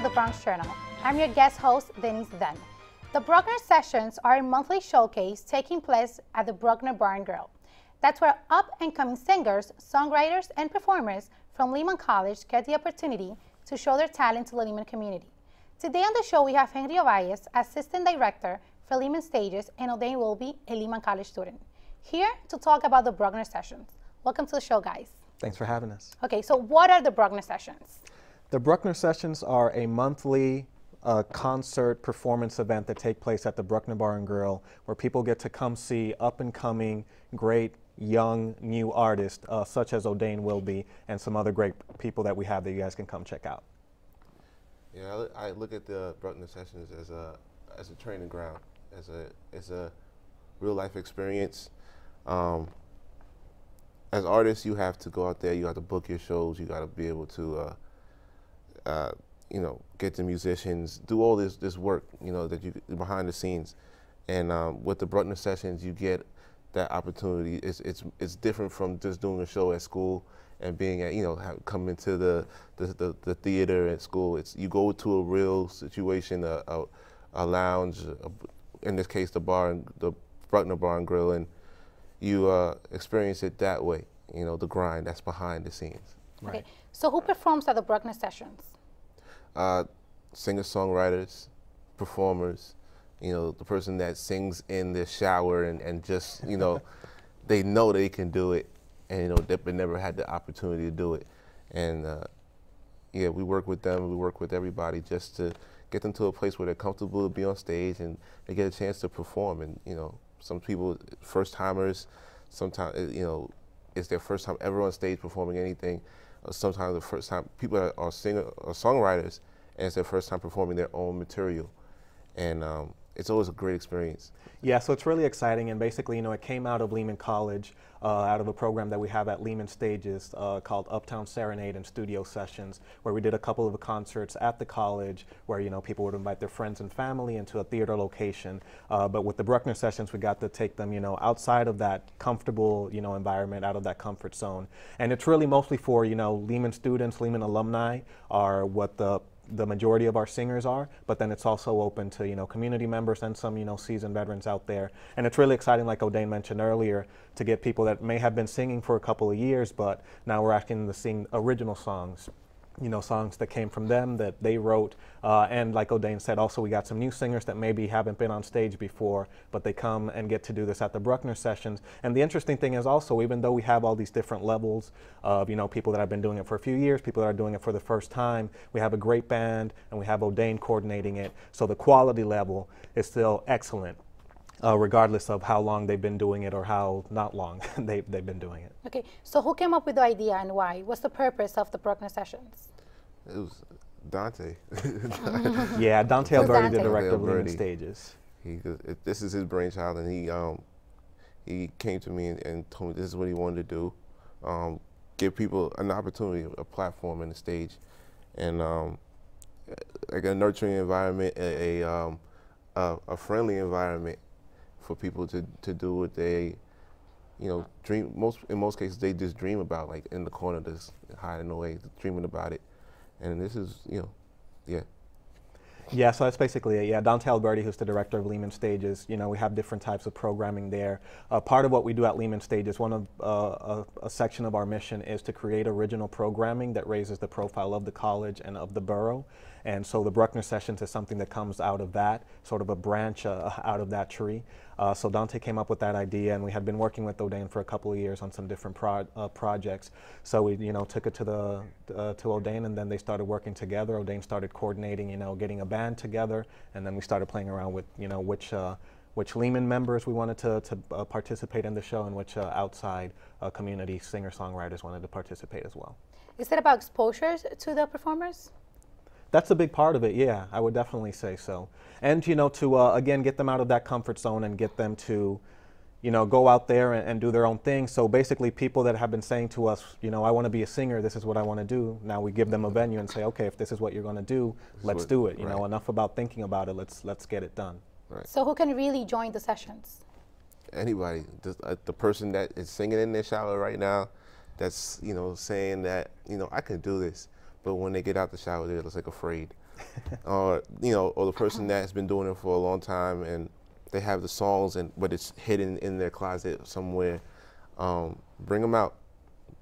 to the Bronx Journal. I'm your guest host, Denise Dunn. The Bruckner Sessions are a monthly showcase taking place at the Bruckner Bar and Grill. That's where up-and-coming singers, songwriters, and performers from Lehman College get the opportunity to show their talent to the Lehman community. Today on the show, we have Henry Ovalles, Assistant Director for Lehman Stages, and O'Dane Wilby, a Lehman College student, here to talk about the Bruckner Sessions. Welcome to the show, guys. Thanks for having us. Okay, so what are the Bruckner Sessions? The Bruckner Sessions are a monthly concert performance event that take place at the Bruckner Bar and Grill, where people get to come see up-and-coming, great, young, new artists, such as O'Dane Wilby and some other great people that we have that you guys can come check out. Yeah, I look at the Bruckner Sessions as a training ground, as a real-life experience. As artists, you have to go out there, you have to book your shows, you got to be able to, get the musicians, do all this work, that you behind the scenes. And with the Bruckner Sessions, you get that opportunity. It's different from just doing a show at school and being at, coming to the theater at school. You go to a real situation, a lounge, in this case, the Bruckner Bar and Grill, and you experience it that way, the grind that's behind the scenes. Right. Okay, so who performs at the Bruckner Sessions? Singer-songwriters, performers, the person that sings in the shower and just, they know they can do it, and they've never had the opportunity to do it. And yeah, we work with them, we work with everybody just to get them to a place where they're comfortable to be on stage and they get a chance to perform. And some people, first-timers, sometimes, it's their first time ever on stage performing anything. Sometimes the first time, people are songwriters, and it's their first time performing their own material. And it's always a great experience. Yeah, so it's really exciting, and basically, it came out of Lehman College, out of a program that we have at Lehman Stages called Uptown Serenade and Studio Sessions, where we did a couple of concerts at the college where, people would invite their friends and family into a theater location. But with the Bruckner Sessions, we got to take them, outside of that comfortable, environment, out of that comfort zone. And it's really mostly for, Lehman students, Lehman alumni are what the majority of our singers are, but then it's also open to, community members and some, seasoned veterans out there. And it's really exciting, like O'Dane mentioned earlier, to get people that may have been singing for a couple of years, but now we're asking them to sing original songs, songs that came from them, that they wrote. And like O'Dane said, also we got some new singers that maybe haven't been on stage before, but they come and get to do this at the Bruckner Sessions. And the interesting thing is also, even though we have all these different levels of, people that have been doing it for a few years, people that are doing it for the first time, we have a great band and we have O'Dane coordinating it. So the quality level is still excellent, regardless of how long they've been doing it or how not long they've been doing it. Okay, so who came up with the idea and why? What's the purpose of the Bruckner Sessions? It was Dante. Yeah, Dante Alberti, the director of Lehman Stages. This is his brainchild, and he came to me and told me this is what he wanted to do, give people an opportunity, a platform, and a stage, and like a nurturing environment, a friendly environment for people to do what they, dream. In most cases, they just dream about, like in the corner, just hiding away, dreaming about it. And this is, yeah. Yeah, so that's basically it. Yeah, Dante Alberti, who's the director of Lehman Stages, we have different types of programming there. Part of what we do at Lehman Stages, one of a section of our mission is to create original programming that raises the profile of the college and of the borough. And so the Bruckner Sessions is something that comes out of that, sort of a branch out of that tree. So Dante came up with that idea, and we had been working with O'Dane for a couple of years on some different projects. So we, took it to O'Dane, and then they started working together. O'Dane started coordinating, getting a band together, and then we started playing around with, which Lehman members we wanted to participate in the show, and which outside community singer-songwriters wanted to participate as well. Is it about exposure to the performers? That's a big part of it, yeah, I would definitely say so. And, to, again, get them out of that comfort zone and get them to, go out there and do their own thing. So basically people that have been saying to us, I want to be a singer, this is what I want to do. Now we give them a venue and say, okay, if this is what you're going to do, let's do it. Right. Enough about thinking about it, let's get it done. Right. So who can really join the sessions? Anybody, the person that is singing in their shower right now, that's, saying that, I can do this. but when they get out the shower, they're just like afraid. Or you know, or the person that's been doing it for a long time and they have the songs but it's hidden in their closet somewhere. Bring them out.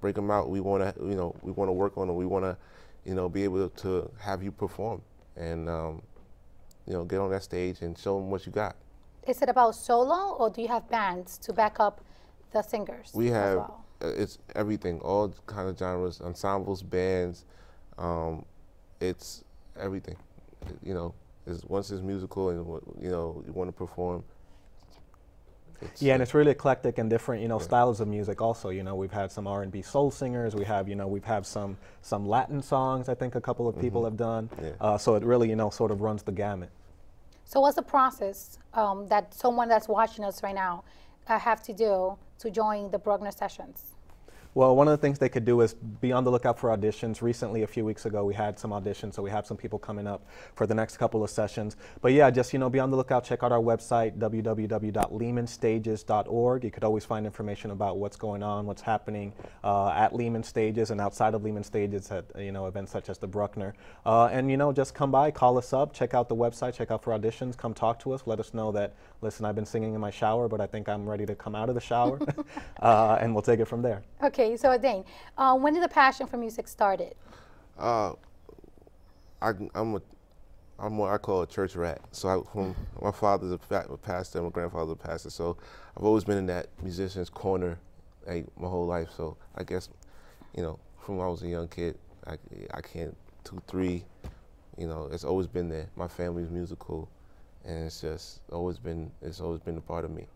Bring them out. We want to, you know, we want to work on it. We want to, you know, be able to have you perform and, you know, get on that stage and show them what you got. Is it about solo, or do you have bands to back up the singers? We have, as well? It's everything, all kind of genres, ensembles, bands. It's everything. You know, once it's musical and you know you want to perform. Yeah, and it's really eclectic and different, you know, styles of music also. You know, we've had some R&B soul singers. We have, you know, we've had some Latin songs. I think a couple of people have done. Yeah. So it really, you know, sort of runs the gamut. So what's the process that someone that's watching us right now have to do to join the Bruckner sessions? Well, one of the things they could do is be on the lookout for auditions. Recently, a few weeks ago, we had some auditions, so we have some people coming up for the next couple of sessions. But yeah, just, you know, be on the lookout. Check out our website, www.lehmanstages.org. You could always find information about what's going on, what's happening at Lehman Stages and outside of Lehman Stages at, you know, events such as the Bruckner. And, you know, just come by, call us up, check out the website, check out for auditions, come talk to us, let us know that, listen, I've been singing in my shower, but I think I'm ready to come out of the shower, and we'll take it from there. Okay, so Dane, when did the passion for music started? I'm what I call a church rat. So my father's a pastor, my grandfather's a pastor. So I've always been in that musician's corner, like, my whole life. So I guess, you know, from when I was a young kid, I can't 2, 3, you know, it's always been there. My family's musical, and it's just always been a part of me.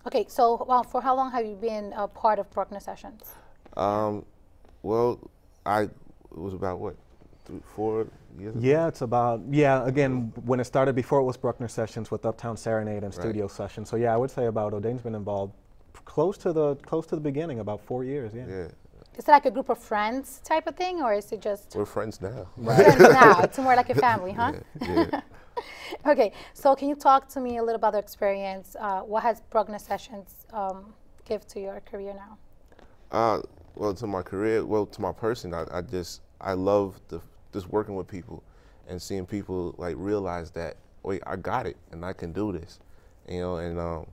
Okay, so for how long have you been a part of Bruckner sessions? Well, it was about what, 3, 4 years ago? Yeah, it's about, yeah, again, when it started before it was Bruckner sessions with Uptown Serenade and studio sessions. So yeah, I would say about, O'Dane's been involved close to the beginning, about 4 years, yeah. Yeah. Is it like a group of friends type of thing, or is it just? We're friends now. Friends now, it's more like a family, huh? Yeah. Okay, so can you talk to me a little about the experience? What has Bruckner sessions give to your career now? Well, to my career, to my person, I love just working with people and seeing people like realize that, wait, I got it and I can do this, you know, and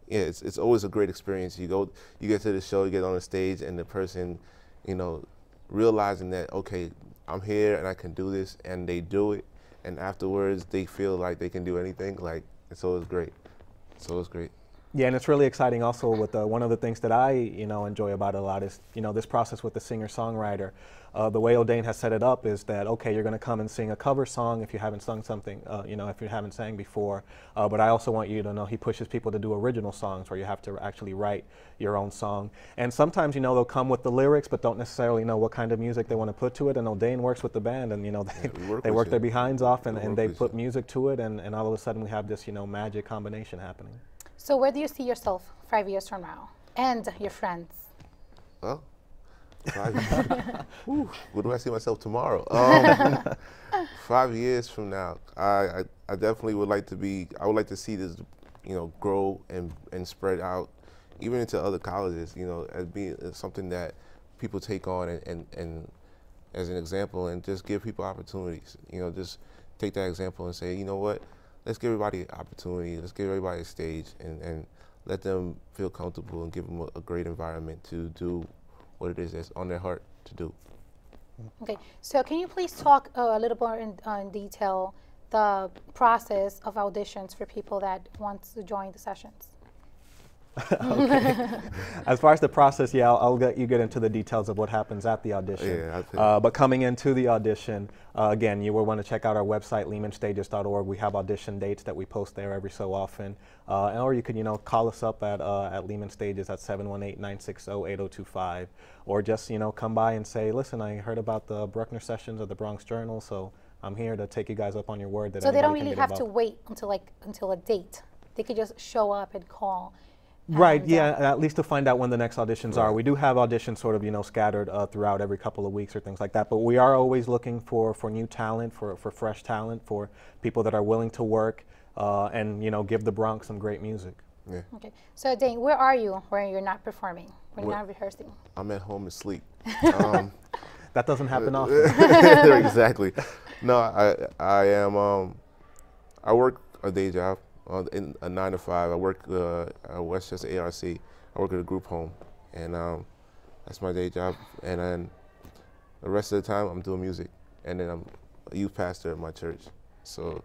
yeah, it's always a great experience. You get to the show, you get on the stage, and the person, you know, realizing that, okay, I'm here and I can do this, and they do it, and afterwards they feel like they can do anything, like, it's always great. It's always great. Yeah, and it's really exciting also with one of the things that I, you know, enjoy about it a lot is, you know, this process with the singer-songwriter. The way O'Dane has set it up is that, okay, you're going to come and sing a cover song if you haven't sung something, you know, if you haven't sang before. But I also want you to know he pushes people to do original songs where you have to actually write your own song. And sometimes, you know, they'll come with the lyrics but don't necessarily know what kind of music they want to put to it. And O'Dane works with the band, and, you know, they work their behinds off, and they put music to it, and all of a sudden we have this, you know, magic combination happening. So where do you see yourself 5 years from now, and your friends? Well, 5 years. Where do I see myself tomorrow? 5 years from now, I definitely would like to be. I would like to see this, you know, grow and spread out, even into other colleges. You know, as being something that people take on and as an example, and just give people opportunities. You know, just take that example and say, you know what? Let's give everybody an opportunity. Let's give everybody a stage and let them feel comfortable and give them a great environment to do what it is that's on their heart to do. Okay, so can you please talk a little more in detail the process of auditions for people that want to join the sessions? Okay. As far as the process, yeah, I'll let you get into the details of what happens at the audition. Yeah, but coming into the audition, again, you will want to check out our website, lehmanstages.org. We have audition dates that we post there every so often. Or you can, you know, call us up at Lehman Stages at 718-960-8025. Or just, you know, come by and say, listen, I heard about the Bruckner sessions of the Bronx Journal, so I'm here to take you guys up on your word. So they don't really have to wait until a date. They could just show up and call. Right, yeah, at least to find out when the next auditions are. We do have auditions sort of, you know, scattered throughout every couple of weeks or things like that, but we are always looking for new talent, for fresh talent, for people that are willing to work and, you know, give the Bronx some great music. Yeah. Okay, so Dane, where are you when you're not performing, when you're not rehearsing? I'm at home asleep. That doesn't happen often. Exactly. No, I am. I work a day job, in a 9 to 5. I work at Westchester ARC. I work at a group home, and that's my day job. And then the rest of the time, I'm doing music, and then I'm a youth pastor at my church. So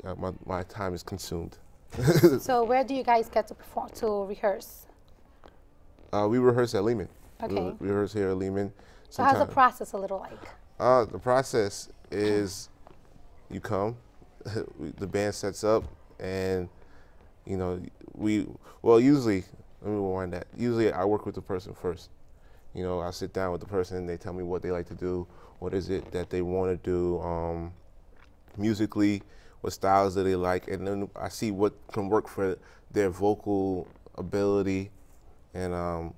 yeah, my time is consumed. So where do you guys get to perform, to rehearse? We rehearse at Lehman. Okay. We rehearse here at Lehman. So how's the process a little like? The process is you come, the band sets up, and you know usually, let me rewind that. Usually I work with the person first. You know, I sit down with the person and they tell me what they like to do, what is it that they want to do musically, what styles do they like, and then I see what can work for their vocal ability and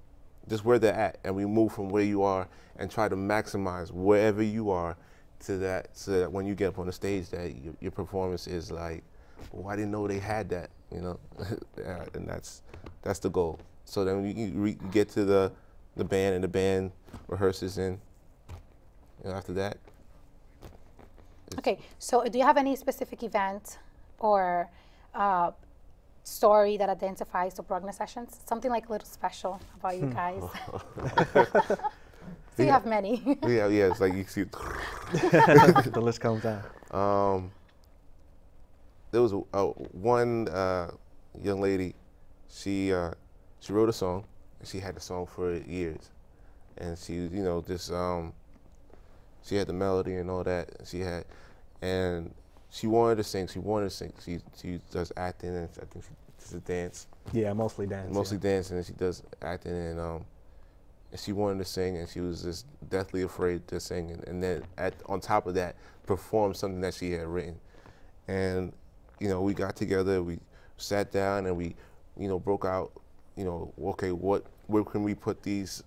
just where they're at, and we move from where you are and try to maximize wherever you are to that, so that when you get up on the stage, that your performance is like, oh, I didn't know they had that, you know, and that's the goal. So then you get to the band, and the band rehearses, and you know, after that. Okay, so do you have any specific event or story that identifies the Bruckner sessions? Something like a little special about you guys? So you have many. Yeah, it's like you see. The list comes down. There was one young lady. She wrote a song, and she had the song for years, and she, you know, just she had the melody and all that. And she wanted to sing. She does acting, and I think she does a dance. Yeah, mostly dance. Mostly dancing, and she does acting, and she wanted to sing, and she was just deathly afraid to sing, and then on top of that, perform something that she had written. And you know, we got together, we sat down, and we, you know, broke out, you know, okay, where can we put these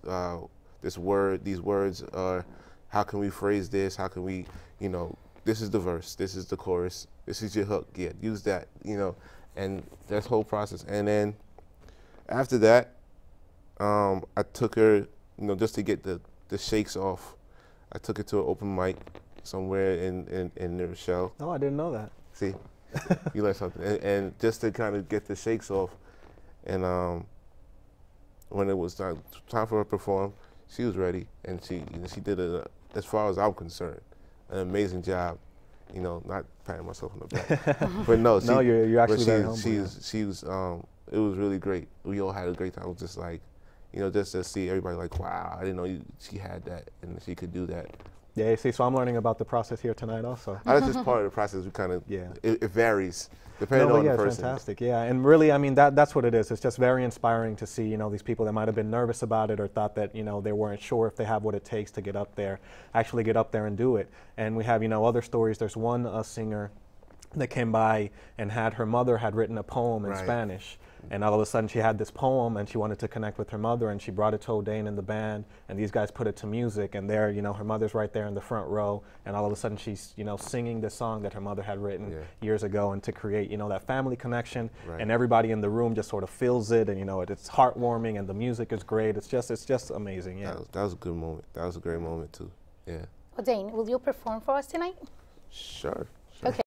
words, or how can we phrase this? How can we, you know, this is the verse, this is the chorus, this is your hook, yeah, use that, you know, and that whole process. And then after that, I took her, you know, just to get the shakes off, I took her to an open mic somewhere in New Rochelle. Oh, I didn't know that. See, you learned something. And just to kind of get the shakes off, and when it was time for her to perform, she was ready, and she did it, as far as I'm concerned, an amazing job. You know, not patting myself on the back, but no, you're actually very humble. She was. It was really great. We all had a great time. It was just like, you know, just to see everybody like, wow, I didn't know she had that and she could do that. Yeah, see, so I'm learning about the process here tonight also. That's just part of the process. We kind of, yeah, it varies depending on the person. Fantastic, yeah, and really, I mean, that's what it is. It's just very inspiring to see, you know, these people that might have been nervous about it or thought that, you know, they weren't sure if they have what it takes to get up there, actually get up there and do it. And we have, you know, other stories. There's one singer that came by and her mother had written a poem in Spanish. And all of a sudden she had this poem and she wanted to connect with her mother, and she brought it to O'Dane in the band, and these guys put it to music, and there, you know, her mother's right there in the front row, and all of a sudden she's, you know, singing this song that her mother had written years ago, and to create, you know, that family connection, and everybody in the room just sort of feels it, and you know, it's heartwarming, and the music is great. It's just amazing. Yeah, that was a good moment. That was a great moment too. Yeah. O'Dane, will you perform for us tonight? Sure. Okay.